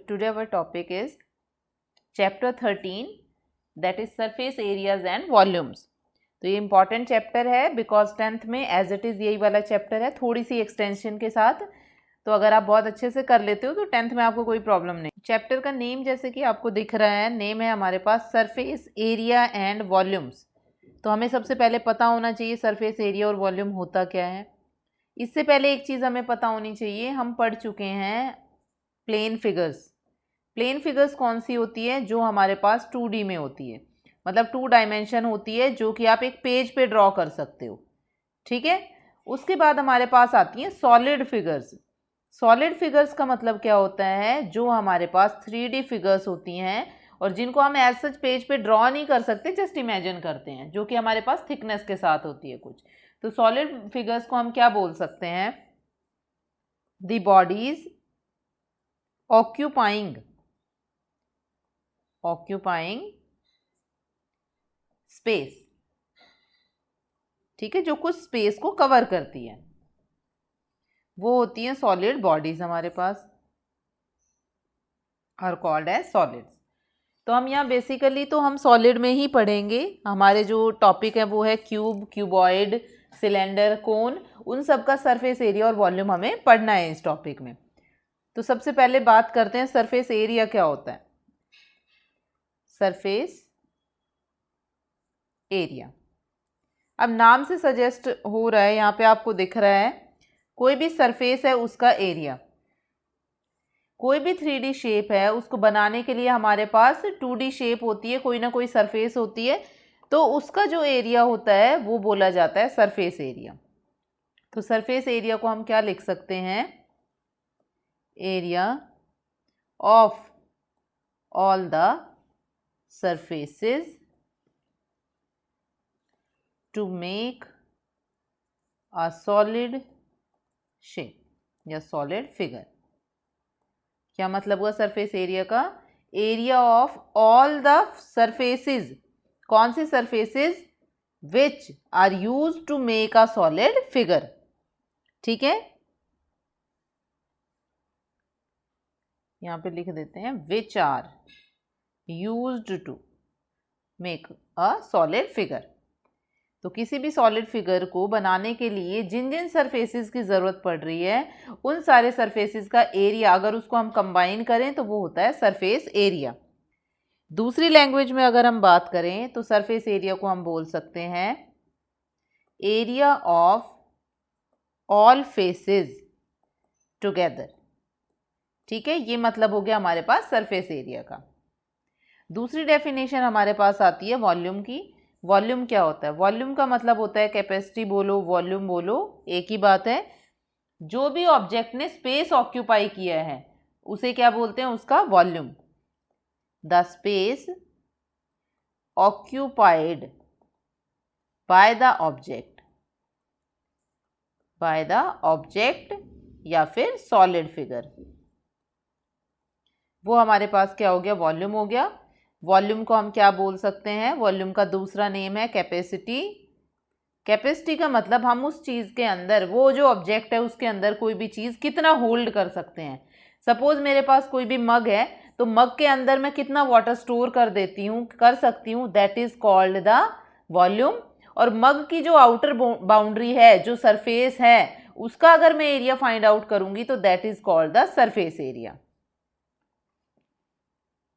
today our topic is chapter 13, that is surface areas and volumes. तो ये important chapter है because 10th में as it is यही वाला chapter है, थोड़ी सी extension के साथ. तो अगर आप बहुत अच्छे से कर लेते हो तो 10th में आपको कोई प्रॉब्लम नहीं. चैप्टर का नेम जैसे कि आपको दिख रहा है, नेम है हमारे पास सरफेस एरिया एंड वॉल्यूम्स. तो हमें सबसे पहले पता होना चाहिए सरफेस एरिया और वॉल्यूम होता क्या है. इससे पहले एक चीज़ हमें पता होनी चाहिए, हम पढ़ चुके हैं प्लेन फिगर्स. प्लेन फिगर्स कौन सी होती है? जो हमारे पास 2D में होती है, मतलब 2 डायमेंशन होती है, जो कि आप एक पेज पे ड्रॉ कर सकते हो. ठीक है. उसके बाद हमारे पास आती हैं सॉलिड फिगर्स. सॉलिड फिगर्स का मतलब क्या होता है? जो हमारे पास 3D फिगर्स होती हैं और जिनको हम एज सच पेज पे ड्रॉ नहीं कर सकते, जस्ट इमेजिन करते हैं, जो कि हमारे पास थिकनेस के साथ होती है कुछ. तो सॉलिड फिगर्स को हम क्या बोल सकते हैं? The bodies occupying space. ठीक है, जो कुछ स्पेस को कवर करती है, वो होती हैं सॉलिड बॉडीज हमारे पास, आर कॉल्ड एज सॉलिड्स. तो हम यहाँ बेसिकली तो हम सॉलिड में ही पढ़ेंगे. हमारे जो टॉपिक है वो है क्यूब, क्यूबॉइड, सिलेंडर, कोन, उन सब का सरफेस एरिया और वॉल्यूम हमें पढ़ना है इस टॉपिक में. तो सबसे पहले बात करते हैं सरफेस एरिया क्या होता है. सरफेस एरिया, अब नाम से सजेस्ट हो रहा है, यहाँ पे आपको दिख रहा है कोई भी सरफेस है उसका एरिया. कोई भी 3D शेप है उसको बनाने के लिए हमारे पास 2D शेप होती है, कोई ना कोई सरफेस होती है, तो उसका जो एरिया होता है वो बोला जाता है सरफेस एरिया. तो सरफेस एरिया को हम क्या लिख सकते हैं? Area of all the surfaces to make a solid shape या सॉलिड फिगर. क्या मतलब हुआ सरफेस एरिया का? Area of all the surfaces. कौन सी surfaces? Which are use to make a solid figure. ठीक है, यहां पे लिख देते हैं which are used to make a solid figure. तो किसी भी सॉलिड फिगर को बनाने के लिए जिन जिन सरफेसेस की ज़रूरत पड़ रही है, उन सारे सरफेसेस का एरिया अगर उसको हम कंबाइन करें तो वो होता है सरफेस एरिया. दूसरी लैंग्वेज में अगर हम बात करें तो सरफेस एरिया को हम बोल सकते हैं area of all faces together. ठीक है, ये मतलब हो गया हमारे पास सरफेस एरिया का. दूसरी डेफिनेशन हमारे पास आती है वॉल्यूम की. वॉल्यूम क्या होता है? वॉल्यूम का मतलब होता है कैपेसिटी बोलो, वॉल्यूम बोलो, एक ही बात है. जो भी ऑब्जेक्ट ने स्पेस ऑक्यूपाई किया है उसे क्या बोलते हैं? उसका volume. The space occupied by the object या फिर सॉलिड फिगर, वो हमारे पास क्या हो गया? वॉल्यूम हो गया. वॉल्यूम को हम क्या बोल सकते हैं? वॉल्यूम का दूसरा नेम है कैपेसिटी. कैपेसिटी का मतलब हम उस चीज़ के अंदर, वो जो ऑब्जेक्ट है उसके अंदर कोई भी चीज़ कितना होल्ड कर सकते हैं. सपोज मेरे पास कोई भी मग है, तो मग के अंदर मैं कितना वाटर स्टोर कर सकती हूँ, that is called the volume. और मग की जो आउटर बाउंड्री है, जो सरफेस है, उसका अगर मैं एरिया फाइंड आउट करूंगी तो that is called the surface area.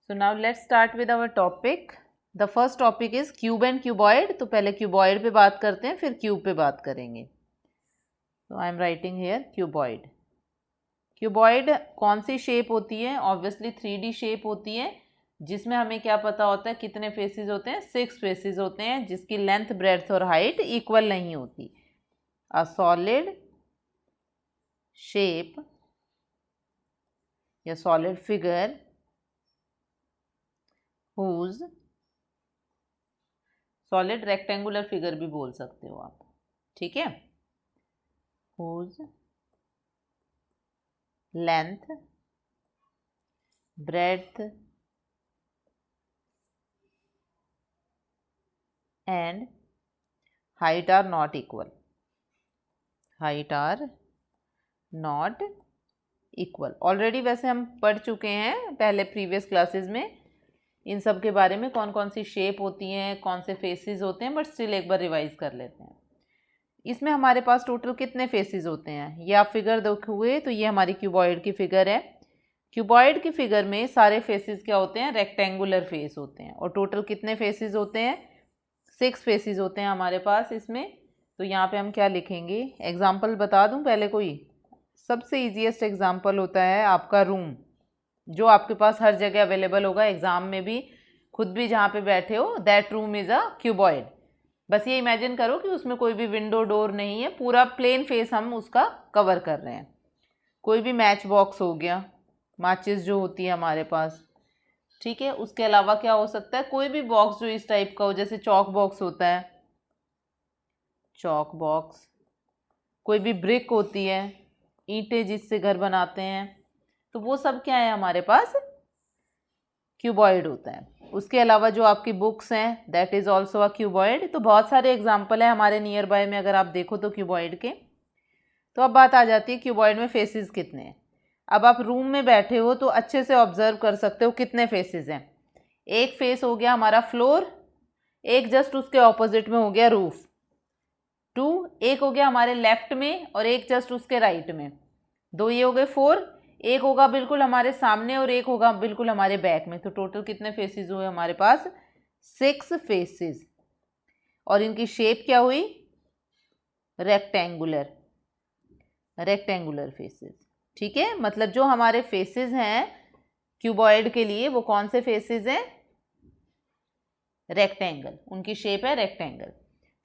So now let's start with our topic. The first topic is cube and cuboid. तो पहले cuboid पे बात करते हैं, फिर cube पे बात करेंगे. तो I am writing here cuboid. Cuboid कौन सी शेप होती है? Obviously 3D शेप होती है, जिसमें हमें क्या पता होता है कितने फेसेस होते हैं? 6 फेसेस होते हैं, जिसकी लेंथ, ब्रेड्थ और हाइट इक्वल नहीं होती. अ सॉलिड शेप या solid figure whose, solid rectangular figure भी बोल सकते हो आप. ठीक है, whose length, breadth and height are not equal. Equal. Already वैसे हम पढ़ चुके हैं पहले प्रीवियस क्लासेस में इन सब के बारे में, कौन कौन सी शेप होती हैं, कौन से फेसेस होते हैं, बट स्टिल एक बार रिवाइज कर लेते हैं। इसमें हमारे पास टोटल कितने फेसेस होते हैं, ये आप फिगर देखोगे तो ये हमारी क्यूबॉइड की फिगर है। क्यूबॉइड की फिगर में सारे फेसेस क्या होते हैं, रेक्टेंगुलर फेस होते हैं। और टोटल कितने फेसेस होते हैं, 6 फेसेस होते हैं हमारे पास इसमें। तो यहाँ पे हम क्या लिखेंगे, एग्जाम्पल बता दूँ पहले कोई। सबसे ईजीएस्ट एग्जाम्पल होता है आपका रूम, जो आपके पास हर जगह अवेलेबल होगा, एग्जाम में भी, खुद भी जहाँ पे बैठे हो, that room is a cuboid. बस ये इमेजिन करो कि उसमें कोई भी विंडो डोर नहीं है, पूरा प्लेन फेस हम उसका कवर कर रहे हैं। कोई भी मैच बॉक्स हो गया, माचिस जो होती है हमारे पास, ठीक है। उसके अलावा क्या हो सकता है, कोई भी बॉक्स जो इस टाइप का हो, जैसे चॉक बॉक्स होता है, चॉक बॉक्स, कोई भी ब्रिक होती है, ईंटें जिससे घर बनाते हैं, तो वो सब क्या है हमारे पास, क्यूबॉइड होता है। उसके अलावा जो आपकी बुक्स हैं, that is also a cuboid. तो बहुत सारे एग्जाम्पल हैं हमारे नियर बाय में, अगर आप देखो तो क्यूबॉइड के। तो अब बात आ जाती है क्यूबॉइड में फेसेस कितने हैं। अब आप रूम में बैठे हो तो अच्छे से ऑब्जर्व कर सकते हो कितने फेसेस हैं। एक फेस हो गया हमारा फ्लोर, एक जस्ट उसके ऑपोजिट में हो गया रूफ, 2, एक हो गया हमारे लेफ्ट में और एक जस्ट उसके राइट में, 2 ये हो गए 4, एक होगा बिल्कुल हमारे सामने और एक होगा बिल्कुल हमारे बैक में। तो टोटल कितने फेसेस हुए हमारे पास, 6 फेसेस। और इनकी शेप क्या हुई, रेक्टेंगुलर, रेक्टेंगुलर फेसेस, ठीक है। मतलब जो हमारे फेसेस हैं क्यूबॉइड के लिए, वो कौन से फेसेस हैं, रेक्टेंगल, उनकी शेप है रेक्टेंगल।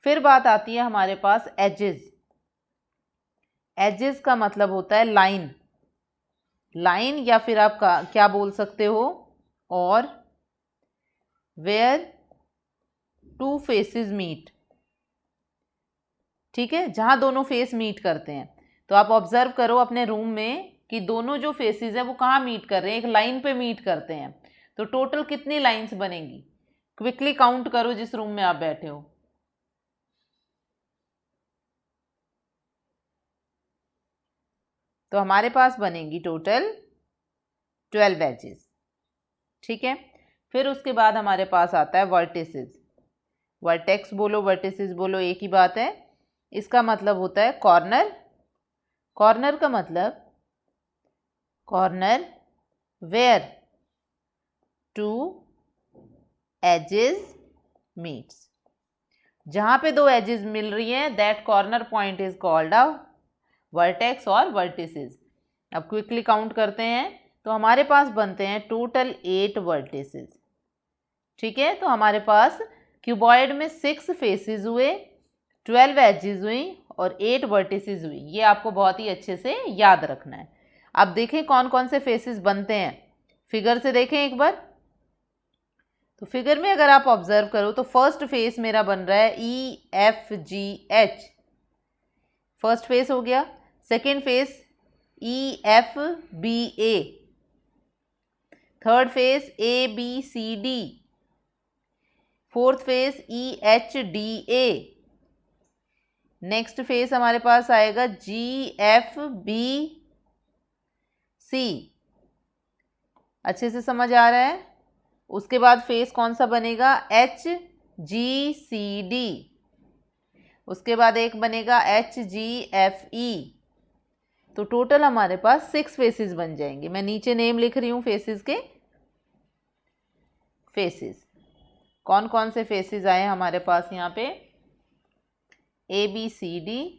फिर बात आती है हमारे पास एजेस। एजेस का मतलब होता है लाइन, लाइन, या फिर आप क्या बोल सकते हो, और वेयर 2 फेसेस मीट, ठीक है, जहां दोनों फेस मीट करते हैं। तो आप ऑब्जर्व करो अपने रूम में कि दोनों जो फेसेस हैं वो कहाँ मीट कर रहे हैं, एक लाइन पे मीट करते हैं। तो टोटल कितनी लाइंस बनेंगी, क्विकली काउंट करो जिस रूम में आप बैठे हो। तो हमारे पास बनेंगी टोटल 12 एजेस, ठीक है। फिर उसके बाद हमारे पास आता है वर्टिसेस। वर्टेक्स बोलो वर्टिसेस बोलो एक ही बात है। इसका मतलब होता है कॉर्नर। कॉर्नर का मतलब, कॉर्नर वेयर 2 एजेस मीट्स, जहां पे 2 एजेस मिल रही हैं, that corner point is called a vertex और वर्टिसेस। अब क्विकली काउंट करते हैं तो हमारे पास बनते हैं टोटल 8 वर्टिसेस, ठीक है। तो हमारे पास क्यूबॉइड में 6 फेसेस हुए, 12 एजेस हुई और 8 वर्टिसेस हुई। ये आपको बहुत ही अच्छे से याद रखना है। अब देखें कौन कौन से फेसेस बनते हैं, फिगर से देखें एक बार। तो फिगर में अगर आप ऑब्जर्व करो तो फर्स्ट फेस मेरा बन रहा है EFGH, फर्स्ट फेस हो गया। Second face EFBA, third phase ABCD, fourth face EHDA, next face हमारे पास आएगा GFBC। अच्छे से समझ आ रहा है। उसके बाद फेस कौन सा बनेगा, HGCD, उसके बाद एक बनेगा HGFE। तो टोटल हमारे पास 6 फेसेस बन जाएंगे। मैं नीचे नेम लिख रही हूँ फेसेस के। फेसेस कौन कौन से फेसेस आए हमारे पास यहाँ पे, ABCD,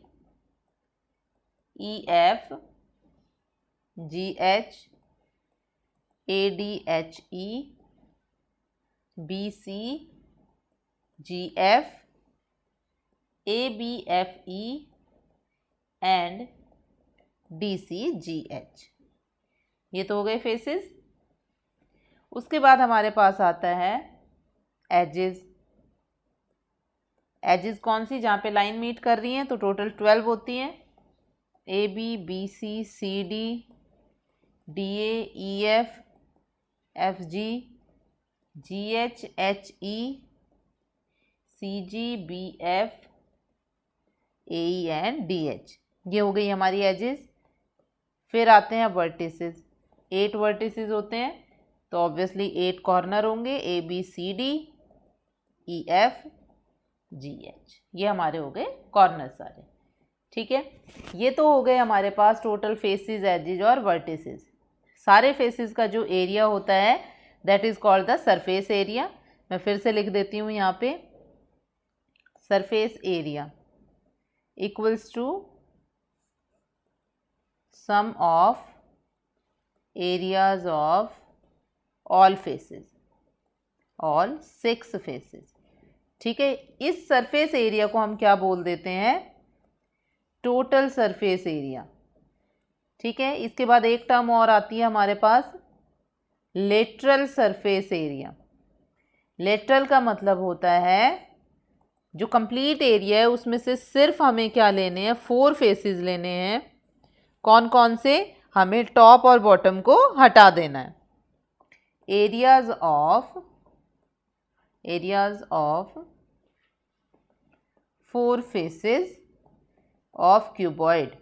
EF, GH, ADHE, BC, GF, ABFE and DCGH। ये तो हो गए फेसेस। उसके बाद हमारे पास आता है एजेस। एजेस कौन सी, जहाँ पे लाइन मीट कर रही हैं, तो टोटल 12 होती हैं। AB, BC, CD, DA, EF, FG, GH, HE, CG, BF, AE and DH। ये हो गई हमारी एजेस। फिर आते हैं वर्टिसेस, 8 वर्टिसेस होते हैं, तो ऑब्वियसली 8 कॉर्नर होंगे, ABCD EF GH, ये हमारे हो गए कॉर्नर सारे। ठीक है, ये तो हो गए हमारे पास टोटल फेसेस, एजेस और वर्टिसेस। सारे फेसेस का जो एरिया होता है that is called the surface area. मैं फिर से लिख देती हूँ यहाँ पे, surface area equals to sum of areas of all faces, all 6 faces. ठीक है, इस सरफेस एरिया को हम क्या बोल देते हैं, टोटल सरफेस एरिया। ठीक है, इसके बाद एक टर्म और आती है हमारे पास, लेटरल सरफेस एरिया। लेटरल का मतलब होता है जो कंप्लीट एरिया है उसमें से सिर्फ हमें क्या लेने हैं, 4 फेसेस लेने हैं। कौन कौन से, हमें टॉप और बॉटम को हटा देना है। Areas of 4 faces of cuboid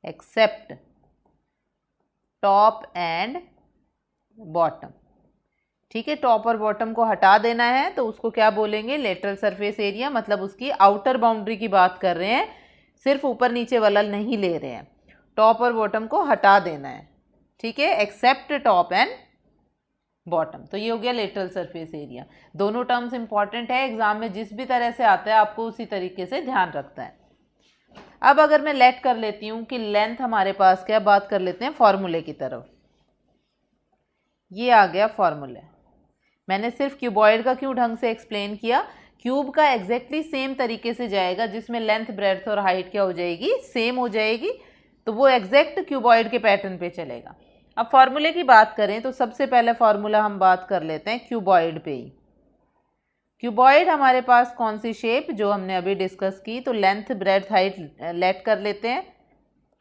except top and bottom. ठीक है, टॉप और बॉटम को हटा देना है तो उसको क्या बोलेंगे, लेटरल सरफेस एरिया। मतलब उसकी आउटर बाउंड्री की बात कर रहे हैं, सिर्फ ऊपर नीचे वाला नहीं ले रहे हैं, टॉप और बॉटम को हटा देना है। ठीक है, एक्सेप्ट टॉप एंड बॉटम, तो ये हो गया लेटरल सरफेस एरिया। दोनों टर्म्स इंपॉर्टेंट है, एग्जाम में जिस भी तरह से आता है आपको उसी तरीके से ध्यान रखता है। अब अगर मैं लेट कर लेती हूँ कि लेंथ हमारे पास क्या, बात कर लेते हैं फॉर्मूले की तरफ। ये आ गया फॉर्मूला। मैंने सिर्फ क्यूबॉइड का क्यों ढंग से एक्सप्लेन किया, क्यूब का एग्जैक्टली सेम तरीके से जाएगा जिसमें लेंथ ब्रेड्थ और हाइट क्या हो जाएगी, सेम हो जाएगी, तो वो एग्जैक्ट क्यूबॉइड के पैटर्न पे चलेगा। अब फॉर्मूले की बात करें तो सबसे पहले फॉर्मूला हम बात कर लेते हैं क्यूबॉइड पे ही। क्यूबॉइड हमारे पास कौन सी शेप, जो हमने अभी डिस्कस की, तो लेंथ ब्रेड्थ हाइट लेट कर लेते हैं।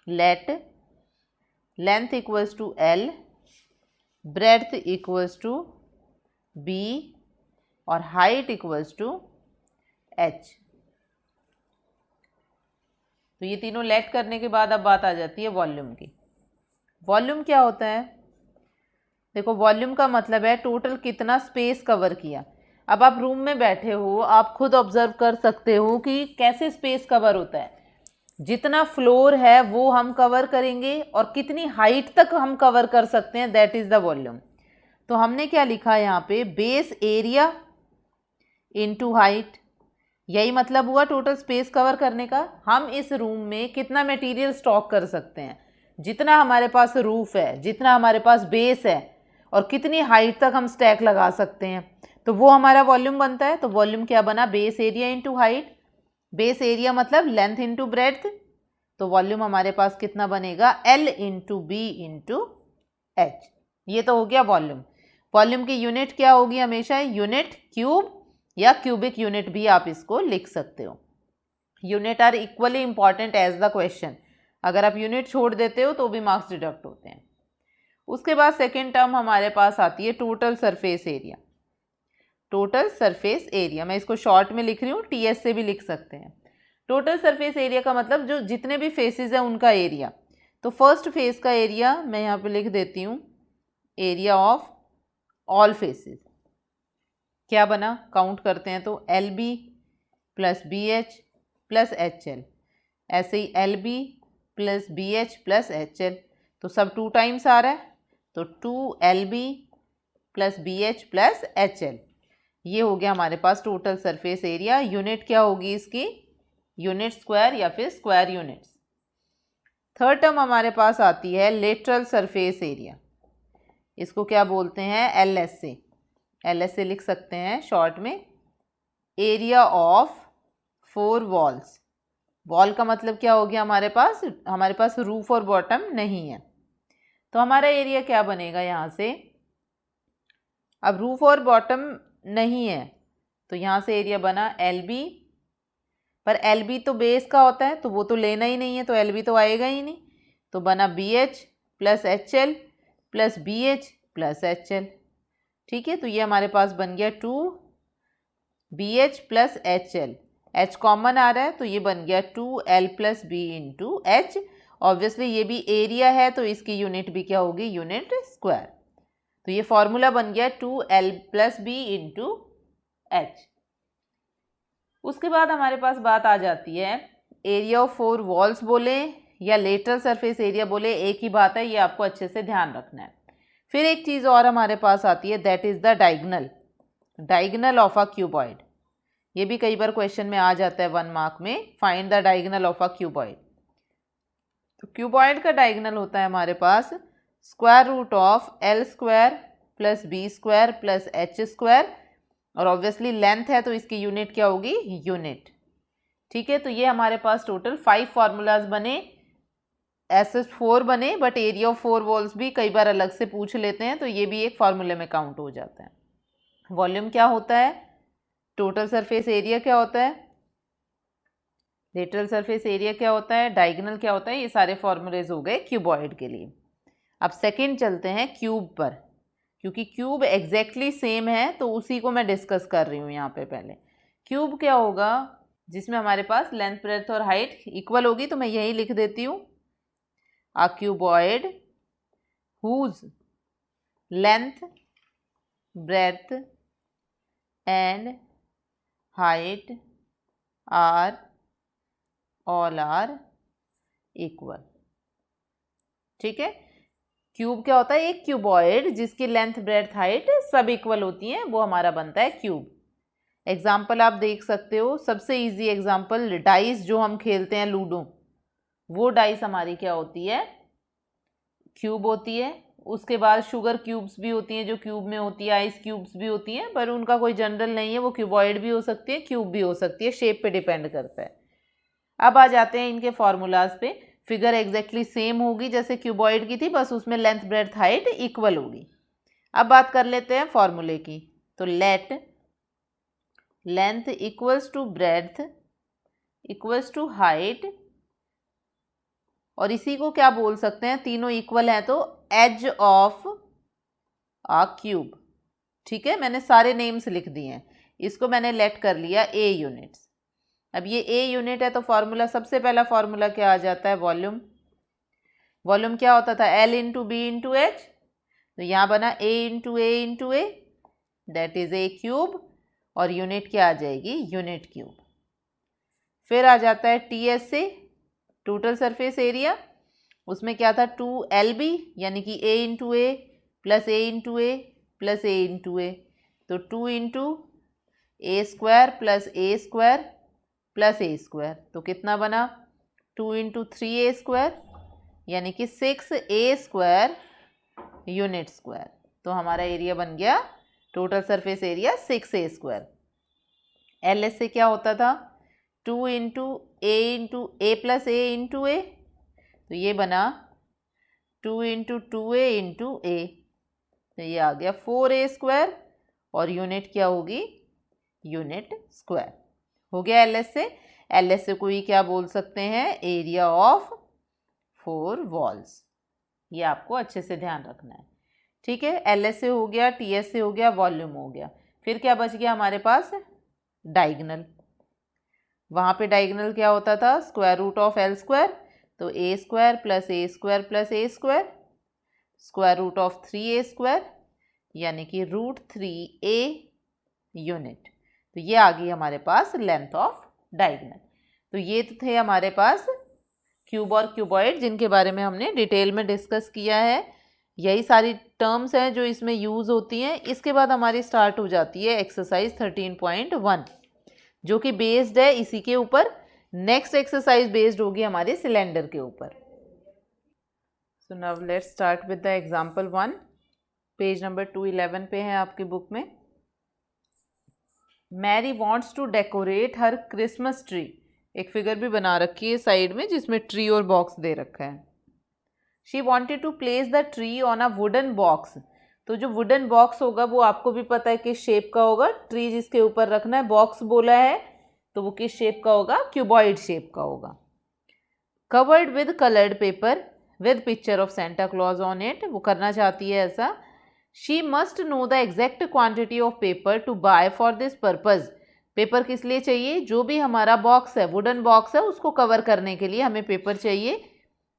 Let length equals to L, breadth equals to B और हाइट इक्वल्स टू H। तो ये तीनों लेट करने के बाद अब बात आ जाती है वॉल्यूम की। वॉल्यूम क्या होता है, देखो वॉल्यूम का मतलब है टोटल कितना स्पेस कवर किया। अब आप रूम में बैठे हो, आप खुद ऑब्जर्व कर सकते हो कि कैसे स्पेस कवर होता है। जितना फ्लोर है वो हम कवर करेंगे और कितनी हाइट तक हम कवर कर सकते हैं, दैट इज द वॉल्यूम। तो हमने क्या लिखा है यहाँ पे, बेस एरिया इनटू हाइट। यही मतलब हुआ टोटल स्पेस कवर करने का। हम इस रूम में कितना मटेरियल स्टॉक कर सकते हैं, जितना हमारे पास रूफ है, जितना हमारे पास बेस है और कितनी हाइट तक हम स्टैक लगा सकते हैं, तो वो हमारा वॉल्यूम बनता है। तो वॉल्यूम क्या बना, base area into height. Base area मतलब लेंथ इनटू ब्रेड्थ, तो वॉल्यूम हमारे पास कितना बनेगा, L into B into H. ये तो हो गया वॉल्यूम। वॉल्यूम की यूनिट क्या होगी हमेशा, यूनिट क्यूब या क्यूबिक यूनिट भी आप इसको लिख सकते हो। Unit are equally important as the question. अगर आप यूनिट छोड़ देते हो तो भी मार्क्स डिडक्ट होते हैं। उसके बाद सेकेंड टर्म हमारे पास आती है total surface area. Total surface area, मैं इसको शॉर्ट में लिख रही हूँ, TS से भी लिख सकते हैं। टोटल सरफेस एरिया का मतलब जो जितने भी फेसेस हैं उनका एरिया। तो फर्स्ट फेस का एरिया मैं यहाँ पे लिख देती हूँ, एरिया ऑफ ऑल फेसेस। क्या बना, काउंट करते हैं तो LB plus BH plus HL, ऐसे ही LB plus BH plus HL, तो सब 2 टाइम्स आ रहा है, तो 2LB plus BH plus HL। ये हो गया हमारे पास टोटल सरफेस एरिया। यूनिट क्या होगी इसकी, यूनिट स्क्वायर या फिर स्क्वायर यूनिट्स। थर्ड टर्म हमारे पास आती है लेटरल सरफेस एरिया। इसको क्या बोलते हैं, LSA। LSA लिख सकते हैं शॉर्ट में, एरिया ऑफ 4 वॉल्स। वॉल का मतलब क्या हो गया, हमारे पास रूफ और बॉटम नहीं है, तो हमारा एरिया क्या बनेगा यहाँ से। अब रूफ और बॉटम नहीं है तो यहाँ से एरिया बना LB, पर LB तो बेस का होता है तो वो तो लेना ही नहीं है, तो LB तो आएगा ही नहीं, तो बना BH plus HL plus BH plus HL। ठीक है, तो ये हमारे पास बन गया 2BH plus HL। H common आ रहा है तो ये बन गया 2L plus B into H, obviously ये भी एरिया है तो इसकी यूनिट भी क्या होगी, यूनिट स्क्वायर। तो ये फॉर्मूला बन गया 2L+B इंटू H। उसके बाद हमारे पास बात आ जाती है एरिया ऑफ 4 वॉल्स बोले या लेटरल सरफेस एरिया बोले, एक ही बात है, ये आपको अच्छे से ध्यान रखना है। फिर एक चीज़ और हमारे पास आती है, that is the diagonal of a cuboid. ये भी कई बार क्वेश्चन में आ जाता है 1 मार्क में, find the diagonal of a cuboid. तो क्यूबॉइड का डायगोनल होता है हमारे पास square root of L² + B² + H², और ऑब्वियसली लेंथ है तो इसकी यूनिट क्या होगी, यूनिट। ठीक है, तो ये हमारे पास टोटल 5 फार्मूलाज बने, SS4 बने, बट एरिया ऑफ 4 वॉल्स भी कई बार अलग से पूछ लेते हैं तो ये भी एक फार्मूले में काउंट हो जाता है। वॉल्यूम क्या होता है, टोटल सरफेस एरिया क्या होता है, लेटरल सरफेस एरिया क्या होता है, डायगोनल क्या होता है, ये सारे फॉर्मूलेज हो गए क्यूबॉइड के लिए। अब सेकंड चलते हैं क्यूब पर, क्योंकि क्यूब एग्जैक्टली सेम है तो उसी को मैं डिस्कस कर रही हूँ यहाँ पे। पहले क्यूब क्या होगा, जिसमें हमारे पास लेंथ ब्रेड्थ और हाइट इक्वल होगी, तो मैं यही लिख देती हूँ a cuboid whose length, breadth and height are all are equal। ठीक है, क्यूब क्या होता है, एक क्यूबॉइड जिसकी लेंथ ब्रेड्थ हाइट सब इक्वल होती हैं, वो हमारा बनता है क्यूब। एग्जाम्पल आप देख सकते हो, सबसे इजी एग्जाम्पल, डाइस जो हम खेलते हैं लूडो, वो डाइस हमारी क्या होती है, क्यूब होती है। उसके बाद शुगर क्यूब्स भी होती हैं जो क्यूब में होती है, आइस क्यूब्स भी होती हैं, पर उनका कोई जनरल नहीं है, वो क्यूबॉइड भी हो सकती है, क्यूब भी हो सकती है, शेप पे डिपेंड करता है। अब आ जाते हैं इनके फॉर्मूलाज पे। फिगर एग्जैक्टली सेम होगी जैसे क्यूबॉइड की थी, बस उसमें लेंथ ब्रेड्थ हाइट इक्वल होगी। अब बात कर लेते हैं फॉर्मूले की, तो let length equals to breadth equals to height, और इसी को क्या बोल सकते हैं, तीनों इक्वल हैं तो एज ऑफ आ क्यूब। ठीक है, मैंने सारे नेम्स लिख दिए हैं, इसको मैंने लेट कर लिया ए यूनिट्स। अब ये ए यूनिट है तो फॉर्मूला, सबसे पहला फॉर्मूला क्या आ जाता है, वॉल्यूम। वॉल्यूम क्या होता था, L into B into H, तो यहाँ बना A into A that is A cube, और यूनिट क्या आ जाएगी, यूनिट क्यूब। फिर आ जाता है TSA, टोटल सरफेस एरिया, उसमें क्या था 2LB, यानी कि A into A plus A into A plus A into A, तो 2 into A² plus A² plus A², तो कितना बना 2 इंटू 3A², यानी कि 6A² यूनिट स्क्वायर। तो हमारा एरिया बन गया, total surface area 6A²। LS से क्या होता था 2 into A plus A into A, तो ये बना 2 इंटू 2A इंटू ए, तो ये आ गया 4A², और यूनिट क्या होगी, यूनिट स्क्वायर। हो गया LS से। LS से कोई क्या बोल सकते हैं, एरिया ऑफ 4 वॉल्स। ये आपको अच्छे से ध्यान रखना है। ठीक है, LS से हो गया, TS से हो गया, वॉल्यूम हो गया। फिर क्या बच गया हमारे पास, डायगोनल। वहाँ पे डायगोनल क्या होता था, स्क्वायर रूट ऑफ L², तो A² plus A² plus A², square root of 3A², यानी कि √3A यूनिट। तो ये आ गई हमारे पास लेंथ ऑफ डायगोनल। तो ये तो थे हमारे पास क्यूब और क्यूबॉइड, जिनके बारे में हमने डिटेल में डिस्कस किया है। यही सारी टर्म्स हैं जो इसमें यूज़ होती हैं। इसके बाद हमारी स्टार्ट हो जाती है एक्सरसाइज 13.1, जो कि बेस्ड है इसी के ऊपर। नेक्स्ट एक्सरसाइज बेस्ड होगी हमारे सिलेंडर के ऊपर। So now let's start with the example 1। Page number 211 पे है आपकी बुक में। Mary wants to decorate her Christmas tree. एक फिगर भी बना रखी है साइड में जिसमें ट्री और बॉक्स दे रखा है। She wanted to place the tree on a wooden box. तो जो वुडन बॉक्स होगा वो आपको भी पता है किस शेप का होगा। ट्री जिसके ऊपर रखना है, बॉक्स बोला है तो वो किस शेप का होगा, क्यूबॉइड शेप का होगा। Covered with coloured paper with picture of Santa Claus on it. वो करना चाहती है ऐसा। She must know the exact quantity of paper to buy for this purpose. Paper किस लिए चाहिए, जो भी हमारा बॉक्स है, वुडन बॉक्स है, उसको कवर करने के लिए हमें पेपर चाहिए।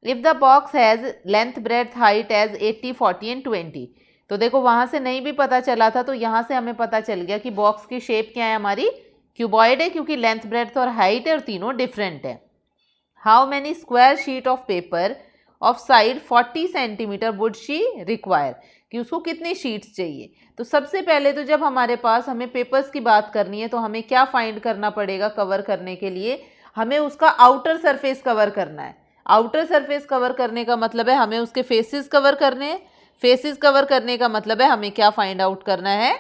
If the box has length breadth height as 80 40 and 20, तो देखो वहाँ से नहीं भी पता चला था तो यहाँ से हमें पता चल गया कि बॉक्स की शेप क्या है हमारी, क्यूबॉइड है, क्योंकि लेंथ ब्रेड्थ और हाइट है और तीनों डिफरेंट है। How many square sheet of paper of side 40 centimetre would she require, कि उसको कितनी शीट्स चाहिए। तो सबसे पहले तो जब हमारे पास हमें पेपर्स की बात करनी है तो हमें क्या फाइंड करना पड़ेगा कवर करने के लिए, हमें उसका आउटर सरफेस कवर करना है। आउटर सरफेस कवर करने का मतलब है हमें उसके फेसेस कवर करने हैं। फेसेस कवर करने का मतलब है हमें क्या फाइंड आउट करना है,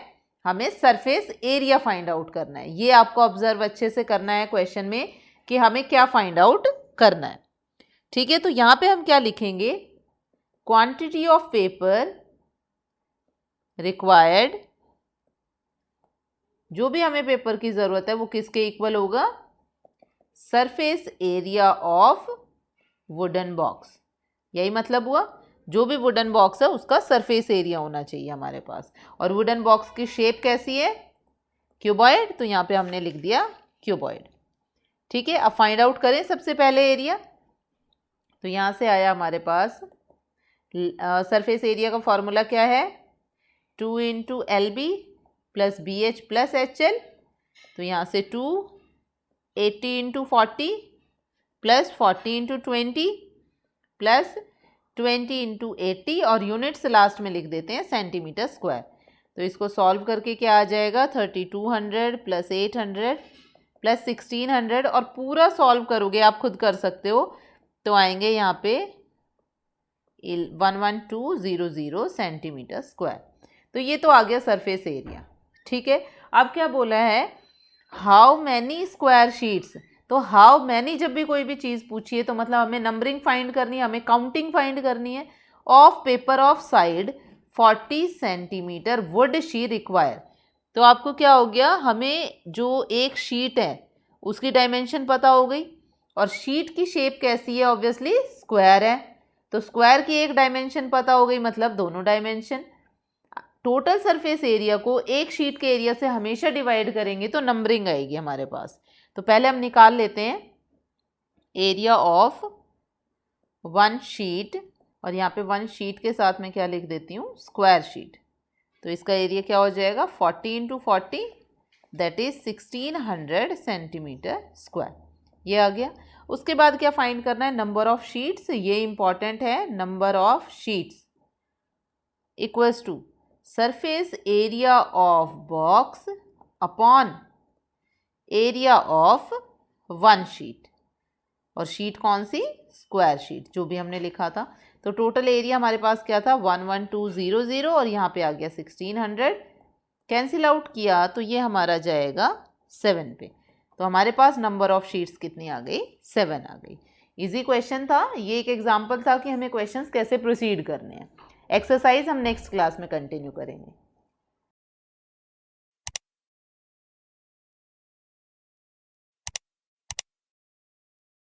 हमें सरफेस एरिया फाइंड आउट करना है। ये आपको ऑब्जर्व अच्छे से करना है क्वेश्चन में कि हमें क्या फाइंड आउट करना है। ठीक है, तो यहाँ पे हम क्या लिखेंगे, क्वांटिटी ऑफ पेपर रिक्वायर्ड, जो भी हमें पेपर की ज़रूरत है वो किसके इक्वल होगा, surface area of wooden box. यही मतलब हुआ, जो भी वुडन बॉक्स है उसका सरफेस एरिया होना चाहिए हमारे पास। और वुडन बॉक्स की शेप कैसी है, क्यूबॉइड, तो यहाँ पे हमने लिख दिया क्यूबॉइड। ठीक है, अब फाइंड आउट करें सबसे पहले एरिया। तो यहाँ से आया हमारे पास सरफेस एरिया का फॉर्मूला क्या है, 2 into L B plus B H plus H L. तो यहाँ से 2 80 into 40 plus 40 into 20 plus 20 into 80 और यूनिट्स लास्ट में लिख देते हैं सेंटीमीटर स्क्वायर। तो इसको सॉल्व करके क्या आ जाएगा, 3200 प्लस 800 प्लस 1600, और पूरा सॉल्व करोगे आप खुद कर सकते हो तो आएंगे यहाँ पे 11200 सेंटीमीटर स्क्वायर। तो ये तो आ गया सरफेस एरिया। ठीक है, अब क्या बोला है, हाउ मैनी स्क्वायर शीट्स। तो हाउ मैनी जब भी कोई भी चीज़ पूछी है तो मतलब हमें नंबरिंग फाइंड करनी है, हमें काउंटिंग फाइंड करनी है। Of paper of side 40 centimetre would she require. तो आपको क्या हो गया, हमें जो एक शीट है उसकी डायमेंशन पता हो गई, और शीट की शेप कैसी है, ऑब्वियसली स्क्वायर है, तो स्क्वायर की एक डायमेंशन पता हो गई, मतलब दोनों डायमेंशन। टोटल सरफेस एरिया को एक शीट के एरिया से हमेशा डिवाइड करेंगे तो नंबरिंग आएगी हमारे पास। तो पहले हम निकाल लेते हैं एरिया ऑफ वन शीट, और यहाँ पे वन शीट के साथ में क्या लिख देती हूँ, स्क्वायर शीट। तो इसका एरिया क्या हो जाएगा, 40 into 40 that is 1600 centimetre square. ये आ गया। उसके बाद क्या फाइंड करना है, नंबर ऑफ शीट्स, ये इंपॉर्टेंट है। Number of sheets equals to surface area of box upon area of one sheet, और शीट कौन सी, स्क्वायर शीट, जो भी हमने लिखा था। तो टोटल एरिया हमारे पास क्या था, 11200, और यहाँ पे आ गया 1600। कैंसिल आउट किया तो ये हमारा जाएगा 7 पे। तो हमारे पास नंबर ऑफ शीट्स कितनी आ गई, 7 आ गई। इजी क्वेश्चन था, ये एक एग्जाम्पल था कि हमें क्वेश्चंस कैसे प्रोसीड करने हैं। एक्सरसाइज हम नेक्स्ट क्लास में कंटिन्यू करेंगे।